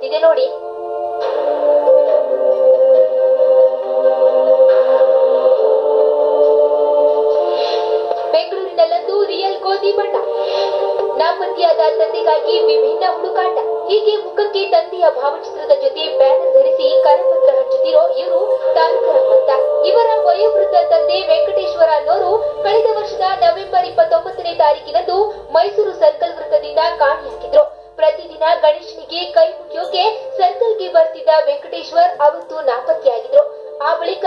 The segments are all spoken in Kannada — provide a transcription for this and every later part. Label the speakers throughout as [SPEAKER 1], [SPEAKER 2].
[SPEAKER 1] ನಡೆದಿದೆ ನೋಡಿ. ಬೆಂಗಳೂರಿನಲ್ಲಂದು ರಿಯಲ್ ಗೋಧಿ ಬಣ್ಣ. ನಾಪತ್ತೆಯಾದ ತಂದೆಗಾಗಿ ವಿಭಿನ್ನ ಹುಡುಕಾಟ. ಹೀಗೆ ಮುಖಕ್ಕೆ ತಂದೆಯ ಭಾವಚಿತ್ರದ ಜೊತೆ ಬ್ಯಾನರ್ ಧರಿಸಿ ಕರಪತ್ರ ಹಂಚುತ್ತಿರೋ ಇವರು ತಾರಕರಾಮ್ ಅಂತ. ಇವರ ವಯೋವೃದ್ಧ ತಂದೆ ವೆಂಕಟೇಶ್ವರ ಅನ್ನೋರು ಕಳೆದ ವರ್ಷದ ನವೆಂಬರ್ 29ನೇ ತಾರೀಕಿನಂದು ಮೈಸೂರು ಸರ್ಕಲ್ ವೃತ್ತದಿಂದ ಕಾಣೆಯಾಗಿದ್ರು. ಪ್ರತಿದಿನ ಗಣೇಶನಿಗೆ ಕೈ ಮುಗಿಯೋಕೆ ಸರ್ಕಲ್ಗೆ ಬರ್ತಿದ್ದ ವೆಂಕಟೇಶ್ವರ್ ಅವತ್ತು ನಾಪತ್ತೆಯಾಗಿದ್ರು. ಆ ಬಳಿಕ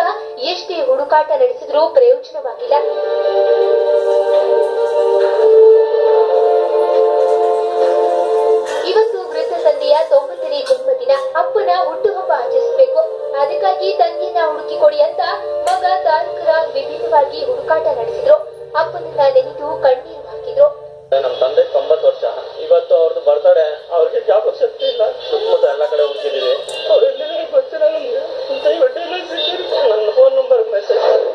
[SPEAKER 1] ಎಷ್ಟೇ ಹುಡುಕಾಟ ನಡೆಸಿದ್ರೂ ಪ್ರಯೋಜನವಾಗಿಲ್ಲ. ಇವತ್ತು ವೃದ್ಧ ತಂದೆಯ 90ನೇ ಜನ್ಮದಿನ. ಅಪ್ಪನ ಹುಟ್ಟುಹಬ್ಬ ಆಚರಿಸಬೇಕು. ಅದಕ್ಕಾಗಿ ತಂದೆಯನ್ನ ಹುಡುಕಿಕೊಡಿ ಅಂತ ಮಗ ತಾರಕರಾಮ್ ವಿಭಿನ್ನವಾಗಿ ಹುಡುಕಾಟ ನಡೆಸಿದ್ರು. ಅಪ್ಪನನ್ನ ನೆನೆದು ಕಣ್ಣೀರು ಹಾಕಿದ್ರು.
[SPEAKER 2] ನಮ್ಮ ತಂದೆ 90 ವರ್ಷ. ಇವತ್ತು ಅವ್ರದ್ದು ಬರ್ತಡೆ. ಅವ್ರಿಗೆ ಜ್ಞಾಪಕ ಶಕ್ತಿ ಇಲ್ಲ. ಸುತ್ತಮುತ್ತ ಎಲ್ಲ ಕಡೆ ಹುಡುಕಿದೀವಿ. ಅವ್ರು ಎಲ್ಲಿ ಗೊತ್ತಿಲ್ಲ. ನನ್ನ ಫೋನ್ ನಂಬರ್ ಮೆಸೇಜ್ ಮಾಡಿ.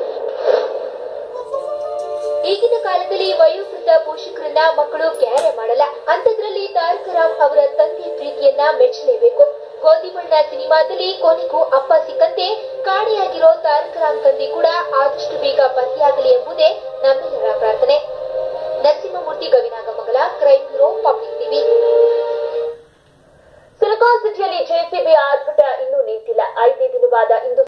[SPEAKER 1] ಈಗಿನ ಕಾಲದಲ್ಲಿ ವಯೋವೃದ್ಧ ಪೋಷಕರನ್ನ ಮಕ್ಕಳು ಕ್ಯಾರೆ ಮಾಡಲ್ಲ. ಅಂತದ್ರಲ್ಲಿ ತಾರಕರಾಮ್ ಅವರ ತಂದೆ ಪ್ರೀತಿಯನ್ನ ಮೆಚ್ಚಲೇಬೇಕು. ಗೋಧಿ ಬಣ್ಣ ಸಿನಿಮಾದಲ್ಲಿ ಕೊನೆಗೂ ಅಪ್ಪ ಸಿಕ್ಕಂತೆ ಕಾಣೆಯಾಗಿರೋ ತಾರಕರಾಮ್ ತಂದೆ ಕೂಡ ಆದಷ್ಟು ಬೇಗ ಪತ್ತೆಯಾಗಲಿ ಎಂಬುದೇ ನಮ್ಮೆಲ್ಲರ ಪ್ರಾರ್ಥನೆ. Narasimhamurthy, Gavinagamangala, crime bureau, public TV. Silicon ಸಿಟಿಯಲ್ಲಿ ಜೆಸಿಬಿ ಆರ್ಭಟ ಇನ್ನೂ ನಿಂತಿಲ್ಲ. 5ನೇ ದಿನವಾದ ಇಂದು